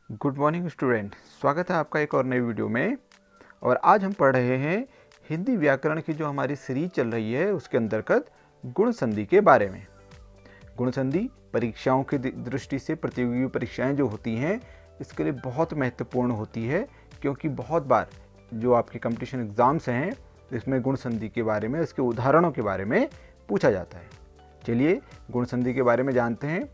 Good morning student, स्वागत है आपका एक और नई वीडियो में। और आज हम पढ़ रहे हैं हिंदी व्याकरण की जो हमारी सीरीज चल रही है उसके अंतर्गत गुण संधि के बारे में। गुण संधि परीक्षाओं की दृष्टि से प्रतियोगी परीक्षाएं जो होती हैं इसके लिए बहुत महत्वपूर्ण होती है, क्योंकि बहुत बार जो आपके कंपटीशन एग्ज़ाम्स हैं इसमें गुण संधि के बारे में, इसके उदाहरणों के बारे में पूछा जाता है। चलिए गुण संधि के बारे में जानते हैं,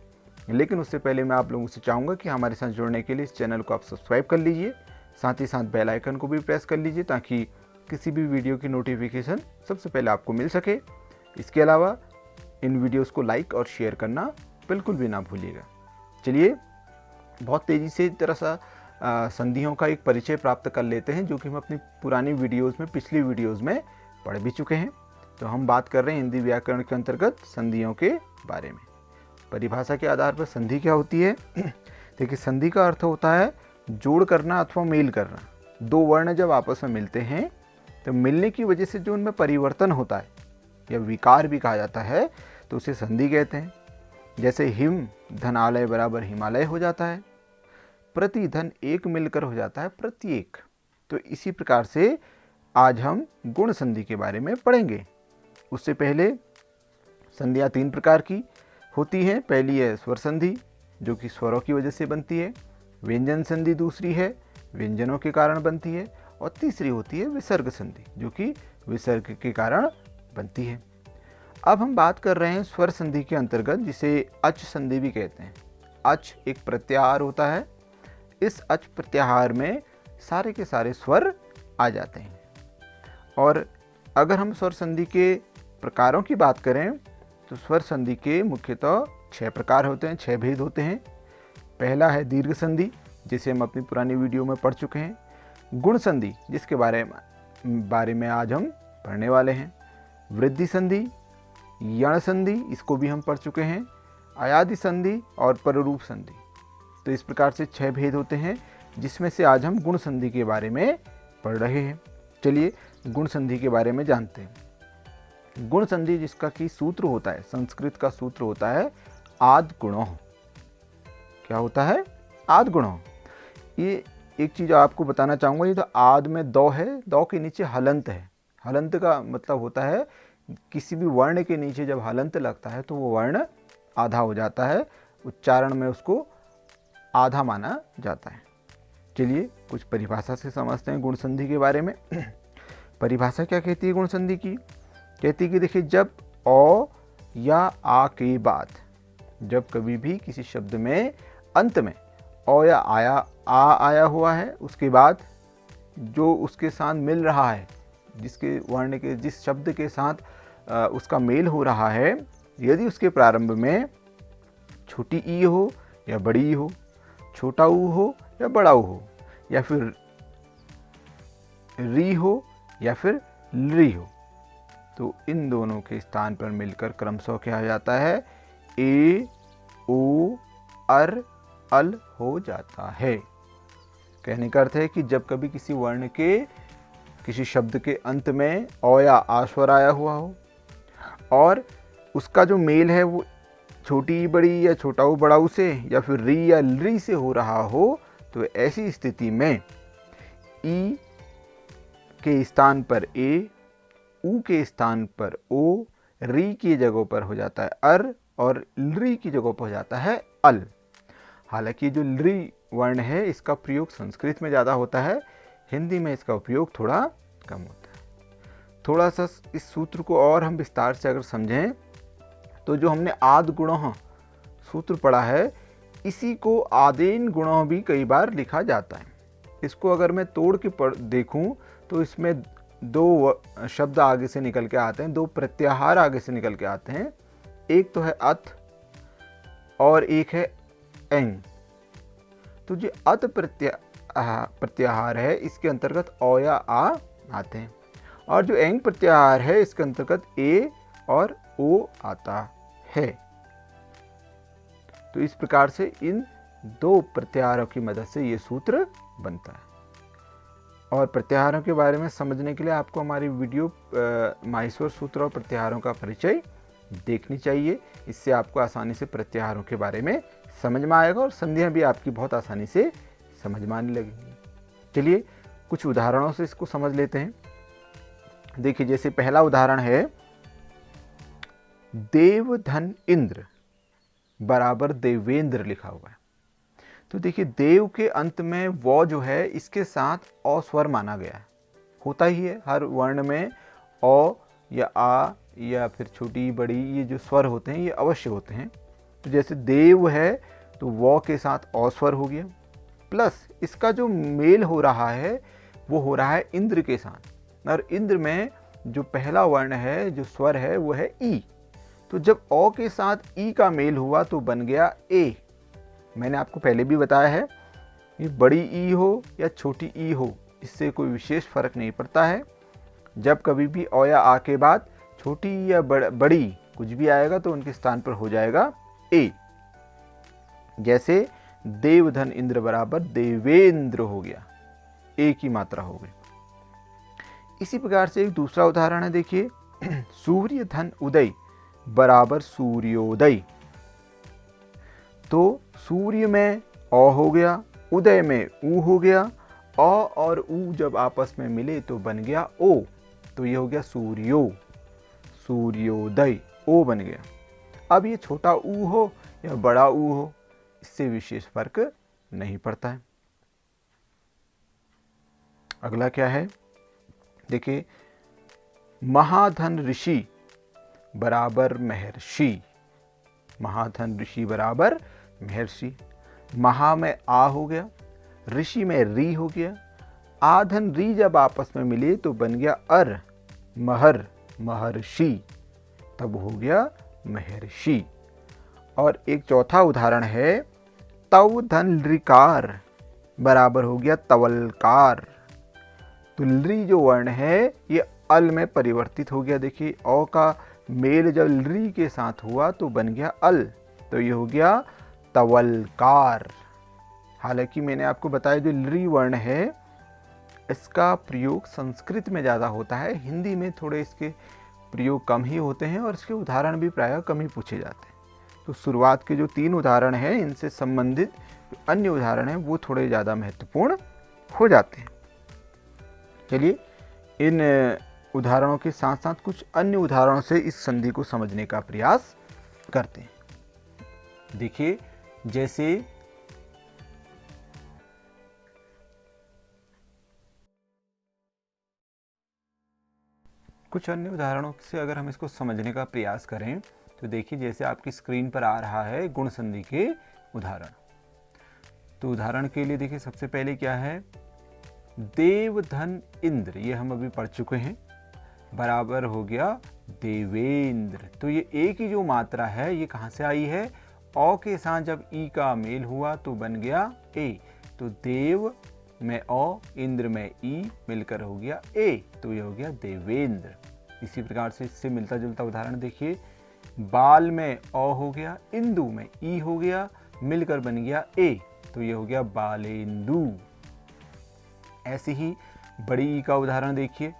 लेकिन उससे पहले मैं आप लोगों से चाहूँगा कि हमारे साथ जुड़ने के लिए इस चैनल को आप सब्सक्राइब कर लीजिए, साथ ही साथ बेल आइकन को भी प्रेस कर लीजिए ताकि किसी भी वीडियो की नोटिफिकेशन सबसे पहले आपको मिल सके। इसके अलावा इन वीडियोस को लाइक और शेयर करना बिल्कुल भी ना भूलिएगा। चलिए बहुत तेज़ी से तरह सा संधियों का एक परिचय प्राप्त कर लेते हैं, जो कि हम अपनी पुरानी वीडियोज़ में, पिछली वीडियोज़ में पढ़ भी चुके हैं। तो हम बात कर रहे हैं हिंदी व्याकरण के अंतर्गत संधियों के बारे में। परिभाषा के आधार पर संधि क्या होती है? देखिए, संधि का अर्थ होता है जोड़ करना अथवा मेल करना। दो वर्ण जब आपस में मिलते हैं तो मिलने की वजह से जो उनमें परिवर्तन होता है या विकार भी कहा जाता है तो उसे संधि कहते हैं। जैसे हिम धनालय बराबर हिमालय हो जाता है, प्रति धन एक मिलकर हो जाता है प्रत्येक। तो इसी प्रकार से आज हम गुण संधि के बारे में पढ़ेंगे। उससे पहले संधियाँ तीन प्रकार की होती हैं। पहली है स्वर संधि, जो कि स्वरों की वजह से बनती है। व्यंजन संधि दूसरी है, व्यंजनों के कारण बनती है। और तीसरी होती है विसर्ग संधि, जो कि विसर्ग के कारण बनती है। अब हम बात कर रहे हैं स्वर संधि के अंतर्गत, जिसे अच संधि भी कहते हैं। अच एक प्रत्याहार होता है। इस अच प्रत्याहार में सारे के सारे स्वर आ जाते हैं। और अगर हम स्वर संधि के प्रकारों की बात करें तो स्वर संधि के मुख्यतः 6 प्रकार होते हैं, 6 भेद होते हैं। पहला है दीर्घ संधि, जिसे हम अपनी पुरानी वीडियो में पढ़ चुके हैं। गुण संधि, जिसके बारे में आज हम पढ़ने वाले हैं। वृद्धि संधि, यण संधि, इसको भी हम पढ़ चुके हैं। अयादि संधि और पररूप संधि। तो इस प्रकार से 6 भेद होते हैं, जिसमें से आज हम गुण संधि के बारे में पढ़ रहे हैं। चलिए गुण संधि के बारे में जानते हैं। गुण संधि जिसका कि सूत्र होता है, संस्कृत का सूत्र होता है आद गुणों। क्या होता है? आद गुणों। ये एक चीज़ आपको बताना चाहूँगा, ये तो आद में दो है, दो के नीचे हलंत है। हलंत का मतलब होता है किसी भी वर्ण के नीचे जब हलंत लगता है तो वो वर्ण आधा हो जाता है, उच्चारण में उसको आधा माना जाता है। चलिए कुछ परिभाषा से समझते हैं गुण संधि के बारे में। परिभाषा क्या कहती है गुण संधि की? कहती है कि देखिए, जब औ या आ के बाद, जब कभी भी किसी शब्द में अंत में औ या आया हुआ है, उसके बाद जो उसके साथ मिल रहा है, जिसके वर्ण के, जिस शब्द के साथ उसका मेल हो रहा है, यदि उसके प्रारंभ में छोटी ई हो या बड़ी ई हो, छोटा ऊ हो या बड़ा ऊ हो, या फिर री हो या फिर ली हो, तो इन दोनों के स्थान पर मिलकर क्रमशः क्या हो जाता है? ए, ओ, अर, अल हो जाता है। कहने का अर्थ है कि जब कभी किसी वर्ण के, किसी शब्द के अंत में औ या आ स्वर आया हुआ हो और उसका जो मेल है वो छोटी बड़ी या छोटा ऊ बड़ा ऊ से या फिर री या ली से हो रहा हो, तो ऐसी स्थिति में ई के स्थान पर ए, ऊ के स्थान पर ओ, री की जगह पर हो जाता है अर और ली की जगह पर हो जाता है अल। हालांकि जो ली वर्ण है इसका प्रयोग संस्कृत में ज़्यादा होता है, हिंदी में इसका उपयोग थोड़ा कम होता है। थोड़ा सा इस सूत्र को और हम विस्तार से अगर समझें तो जो हमने आद गुणों सूत्र पढ़ा है, इसी को आदेन गुणों भी कई बार लिखा जाता है। इसको अगर मैं तोड़ के देखूं तो इसमें दो शब्द आगे से निकल के आते हैं, दो प्रत्याहार आगे से निकल के आते हैं। एक तो है अत और एक है एंग। तो जो अत प्रत्याहार है इसके अंतर्गत औ या आ आते हैं, और जो एंग प्रत्याहार है इसके अंतर्गत ए और ओ आता है। तो इस प्रकार से इन दो प्रत्याहारों की मदद से ये सूत्र बनता है। और प्रत्याहारों के बारे में समझने के लिए आपको हमारी वीडियो माहेश्वर सूत्र और प्रत्याहारों का परिचय देखनी चाहिए। इससे आपको आसानी से प्रत्याहारों के बारे में समझ में आएगा और संधियां भी आपकी बहुत आसानी से समझ में आने लगेंगे। चलिए कुछ उदाहरणों से इसको समझ लेते हैं। देखिए जैसे पहला उदाहरण है, देव धन इंद्र बराबर देवेंद्र लिखा हुआ है। तो देखिए देव के अंत में वो जो है इसके साथ अ स्वर माना गया है, होता ही है हर वर्ण में अ या आ या फिर छोटी बड़ी ये जो स्वर होते हैं ये अवश्य होते हैं। तो जैसे देव है तो वो के साथ अ स्वर हो गया, प्लस इसका जो मेल हो रहा है वो हो रहा है इंद्र के साथ, और इंद्र में जो पहला वर्ण है जो स्वर है वो है ई। तो जब अ के साथ ई का मेल हुआ तो बन गया ए। मैंने आपको पहले भी बताया है ये बड़ी ई हो या छोटी ई हो इससे कोई विशेष फर्क नहीं पड़ता है। जब कभी भी अ या आ के बाद छोटी या बड़ी कुछ भी आएगा तो उनके स्थान पर हो जाएगा ए। जैसे देवधन इंद्र बराबर देवेंद्र हो गया, ए की मात्रा हो गई। इसी प्रकार से एक दूसरा उदाहरण है, देखिए सूर्य धन उदय बराबर सूर्योदय। तो सूर्य में अ हो गया, उदय में ऊ हो गया, अ और ऊ जब आपस में मिले तो बन गया ओ, तो ये हो गया सूर्यो, सूर्योदय, ओ बन गया। अब ये छोटा ऊ हो या बड़ा ऊ हो इससे विशेष फर्क नहीं पड़ता है। अगला क्या है, देखिए महाधन ऋषि बराबर महर्षि, महाधन ऋषि बराबर महर्षि। महा में आ हो गया, ऋषि में री हो गया, आधन री जब आपस में मिले तो बन गया अर, महर, महर्षि, तब हो गया महर्षि। और एक चौथा उदाहरण है, तव धन ऋकार बराबर हो गया तवलकार। तो लृ जो वर्ण है ये अल में परिवर्तित हो गया। देखिए अ का मेल जब लृ के साथ हुआ तो बन गया अल, तो ये हो गया तवलकार। हालांकि मैंने आपको बताया जो लृ वर्ण है इसका प्रयोग संस्कृत में ज़्यादा होता है, हिंदी में थोड़े इसके प्रयोग कम ही होते हैं और इसके उदाहरण भी प्रायः कम ही पूछे जाते हैं। तो शुरुआत के जो 3 उदाहरण हैं इनसे संबंधित अन्य उदाहरण हैं वो थोड़े ज़्यादा महत्वपूर्ण हो जाते हैं। चलिए इन उदाहरणों के साथ साथ कुछ अन्य उदाहरणों से इस संधि को समझने का प्रयास करते हैं। देखिए जैसे कुछ अन्य उदाहरणों से अगर हम इसको समझने का प्रयास करें तो देखिए जैसे आपकी स्क्रीन पर आ रहा है गुण संधि के उदाहरण। तो उदाहरण के लिए देखिए सबसे पहले क्या है, देव धन इंद्र, ये हम अभी पढ़ चुके हैं, बराबर हो गया देवेंद्र। तो ये ए की जो मात्रा है ये कहाँ से आई है, अ के साथ जब ई का मेल हुआ तो बन गया ए। तो देव में अ, इंद्र में ई मिलकर हो गया ए, तो ये हो गया देवेंद्र। इसी प्रकार से इससे मिलता जुलता उदाहरण देखिए, बाल में अ हो गया, इंदु में ई हो गया, मिलकर बन गया ए, तो ये हो गया बालेंदु। ऐसे ही बड़ी ई का उदाहरण देखिए,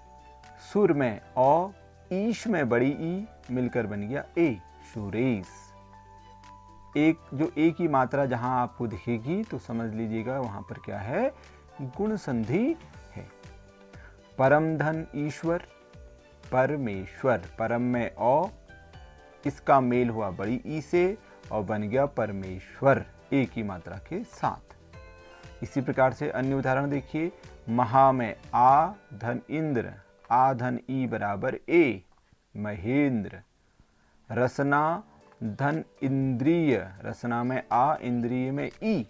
सुर में अ, ईश में बड़ी ई, मिलकर बन गया ए, सुरेश। एक जो ए की मात्रा जहां आपको दिखेगी तो समझ लीजिएगा वहां पर क्या है, गुण संधि है। परम धन ईश्वर, परमेश्वर, परम में अ, इसका मेल हुआ बड़ी ई से और बन गया परमेश्वर, ए की मात्रा के साथ। इसी प्रकार से अन्य उदाहरण देखिए, महा में आ धन इंद्र, आ धन ई बराबर ए, महेंद्र। रसना धन इंद्रिय, रसना में आ, इंद्रिय में ई,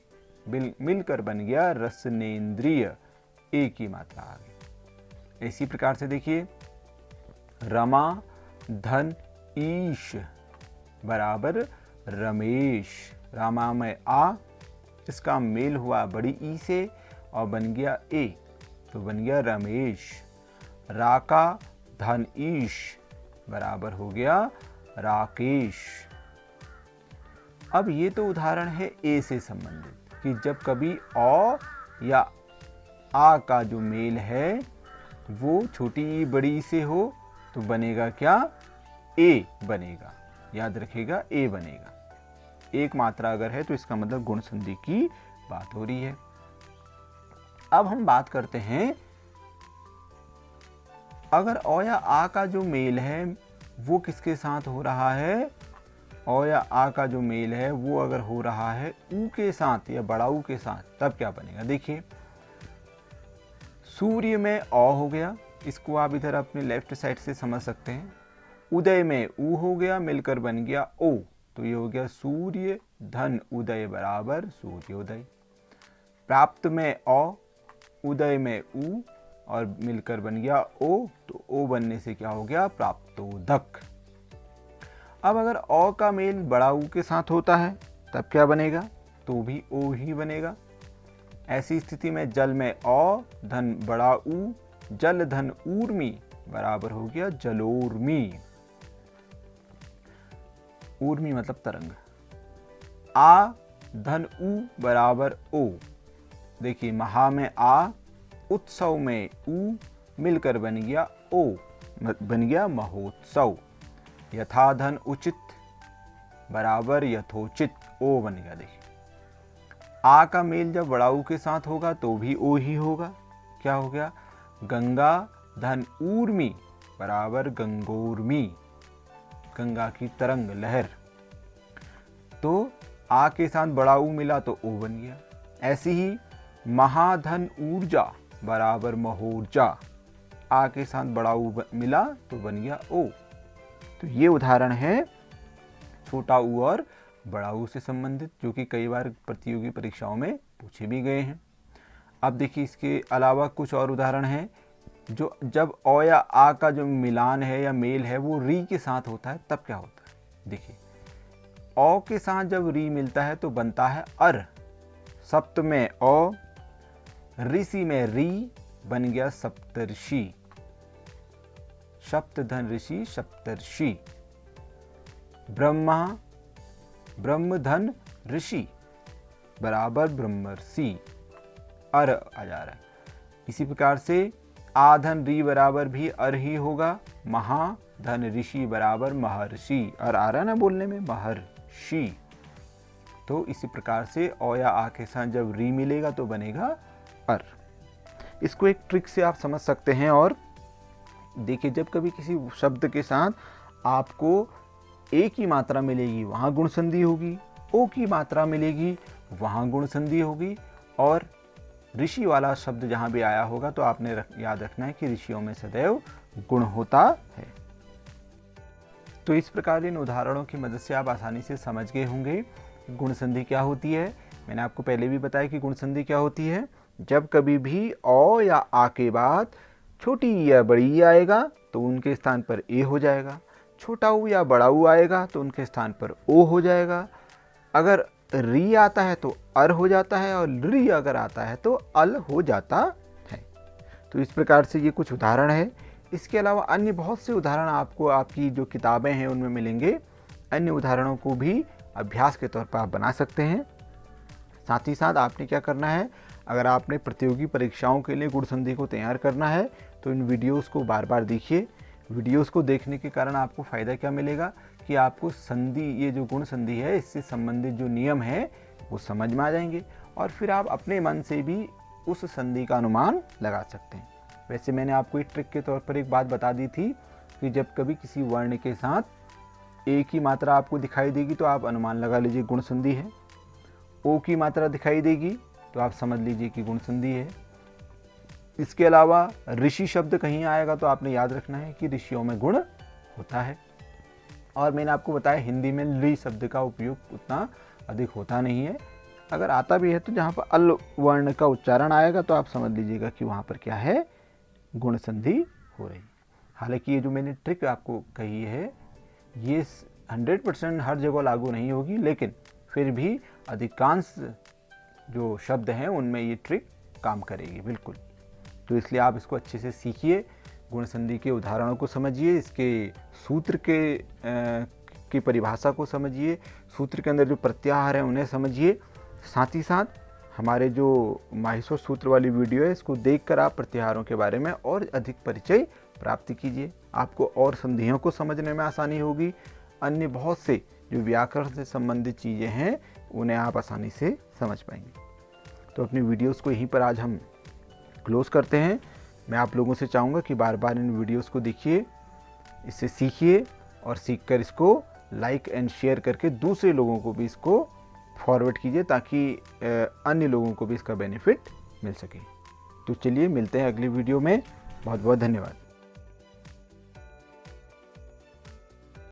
मिलकर बन गया रसनेन्द्रिय, ए की मात्रा आ गई। इसी प्रकार से देखिए, रमा धन ईश बराबर रमेश, रामा में आ, इसका मेल हुआ बड़ी ई से और बन गया ए, तो बन गया रमेश। राका धन ईश बराबर हो गया राकेश। अब ये तो उदाहरण है ए से संबंधित कि जब कभी अ या आ का जो मेल है वो छोटी ई बड़ी ई से हो तो बनेगा क्या, ए बनेगा, याद रखिएगा ए बनेगा। एक मात्रा अगर है तो इसका मतलब गुण संधि की बात हो रही है। अब हम बात करते हैं, अगर अ या आ का जो मेल है वो किसके साथ हो रहा है, अ या आ का जो मेल है वो अगर हो रहा है ऊ के साथ या बड़ा ऊ के साथ, तब क्या बनेगा। देखिए, सूर्य में अ हो गया, इसको आप इधर अपने लेफ्ट साइड से समझ सकते हैं। उदय में ऊ हो गया, मिलकर बन गया ओ, तो ये हो गया सूर्य धन उदय बराबर सूर्योदय। प्राप्त में अ, उदय में ऊ और मिलकर बन गया ओ, तो ओ बनने से क्या हो गया, प्राप्तोदक। अब अगर अ का मेल बड़ा ऊ के साथ होता है तब क्या बनेगा, तो भी ओ ही बनेगा। ऐसी स्थिति में जल में अ धन बड़ा ऊ, जल धन ऊर्मी बराबर हो गया जलोर्मी। ऊर्मी मतलब तरंग। आ धन ऊ बराबर ओ, देखिए महा में आ, उत्सव में ऊ, मिलकर बन गया ओ, बन गया महोत्सव। यथा धन उचित बराबर यथोचित, ओ बन गया। देखिए, आ का मेल जब बड़ा ऊ के साथ होगा तो भी ओ ही होगा, क्या हो गया, गंगा धन ऊर्मी बराबर गंगोर्मी, गंगा की तरंग लहर। तो आ के साथ बड़ा ऊ मिला तो ओ बन गया। ऐसी ही महाधन ऊर्जा बराबर महोर्जा, आ के साथ बड़ा ऊ मिला तो बन गया ओ। तो ये उदाहरण है छोटा ऊ और बड़ा ऊ से संबंधित, जो कि कई बार प्रतियोगी परीक्षाओं में पूछे भी गए हैं। अब देखिए, इसके अलावा कुछ और उदाहरण हैं, जो जब अ या आ का जो मिलान है या मेल है वो री के साथ होता है तब क्या होता है। देखिए, अ के साथ जब री मिलता है तो बनता है अर, सप्त में अ, ऋषि में री, बन गया सप्तर्षि, सप्त धन ऋषि सप्तर्षि। ब्रह्मा ब्रह्म धन ऋषि बराबर ब्रह्मर्षि, अर आ जा रहा है। इसी प्रकार से आ धन री बराबर भी अर ही होगा, महा धन ऋषि बराबर महर्षि, अर आ रहा ना बोलने में, महर्षि। तो इसी प्रकार से अ या आ के साथ जब री मिलेगा तो बनेगा अर। इसको एक ट्रिक से आप समझ सकते हैं। और देखिए, जब कभी किसी शब्द के साथ आपको ए की मात्रा मिलेगी वहाँ गुण संधि होगी, ओ की मात्रा मिलेगी वहाँ गुण संधि होगी, और ऋषि वाला शब्द जहाँ भी आया होगा तो आपने याद रखना है कि ऋषियों में सदैव गुण होता है। तो इस प्रकार इन उदाहरणों की मदद से आप आसानी से समझ गए होंगे गुण संधि क्या होती है। मैंने आपको पहले भी बताया कि गुण संधि क्या होती है। जब कभी भी अ या आ के बाद छोटी या बड़ी ई आएगा तो उनके स्थान पर ए हो जाएगा, छोटा ऊ या बड़ा ऊ आएगा तो उनके स्थान पर ओ हो जाएगा। अगर री आता है तो अर हो जाता है, और री अगर आता है तो अल हो जाता है। तो इस प्रकार से ये कुछ उदाहरण है। इसके अलावा अन्य बहुत से उदाहरण आपको आपकी जो किताबें हैं उनमें मिलेंगे। अन्य उदाहरणों को भी अभ्यास के तौर पर आप बना सकते हैं। साथ ही साथ आपने क्या करना है, अगर आपने प्रतियोगी परीक्षाओं के लिए गुण संधि को तैयार करना है तो इन वीडियोस को बार बार देखिए। वीडियोस को देखने के कारण आपको फ़ायदा क्या मिलेगा कि आपको संधि, ये जो गुण संधि है इससे संबंधित जो नियम है वो समझ में आ जाएंगे, और फिर आप अपने मन से भी उस संधि का अनुमान लगा सकते हैं। वैसे मैंने आपको एक ट्रिक के तौर पर एक बात बता दी थी कि जब कभी किसी वर्ण के साथ ए की मात्रा आपको दिखाई देगी तो आप अनुमान लगा लीजिए गुण संधि है, ओ की मात्रा दिखाई देगी तो आप समझ लीजिए कि गुण संधि है। इसके अलावा ऋषि शब्द कहीं आएगा तो आपने याद रखना है कि ऋषियों में गुण होता है। और मैंने आपको बताया हिंदी में ली शब्द का उपयोग उतना अधिक होता नहीं है, अगर आता भी है तो जहाँ पर अल वर्ण का उच्चारण आएगा तो आप समझ लीजिएगा कि वहाँ पर क्या है, गुण संधि हो रही है। हालांकि ये जो मैंने ट्रिक आपको कही है ये 100% हर जगह लागू नहीं होगी, लेकिन फिर भी अधिकांश जो शब्द हैं उनमें ये ट्रिक काम करेगी बिल्कुल। तो इसलिए आप इसको अच्छे से सीखिए, गुण संधि के उदाहरणों को समझिए, इसके सूत्र की परिभाषा को समझिए, सूत्र के अंदर जो प्रत्याहार है उन्हें समझिए। साथ ही साथ हमारे जो माहेश्वर सूत्र वाली वीडियो है इसको देखकर आप प्रत्याहारों के बारे में और अधिक परिचय प्राप्त कीजिए। आपको और संधियों को समझने में आसानी होगी। अन्य बहुत से जो व्याकरण से संबंधित चीज़ें हैं उन्हें आप आसानी से समझ पाएंगे। तो अपनी वीडियोस को यहीं पर आज हम क्लोज़ करते हैं। मैं आप लोगों से चाहूँगा कि बार बार इन वीडियोस को देखिए, इससे सीखिए और सीखकर इसको लाइक एंड शेयर करके दूसरे लोगों को भी इसको फॉरवर्ड कीजिए, ताकि अन्य लोगों को भी इसका बेनिफिट मिल सके। तो चलिए मिलते हैं अगली वीडियो में। बहुत बहुत धन्यवाद।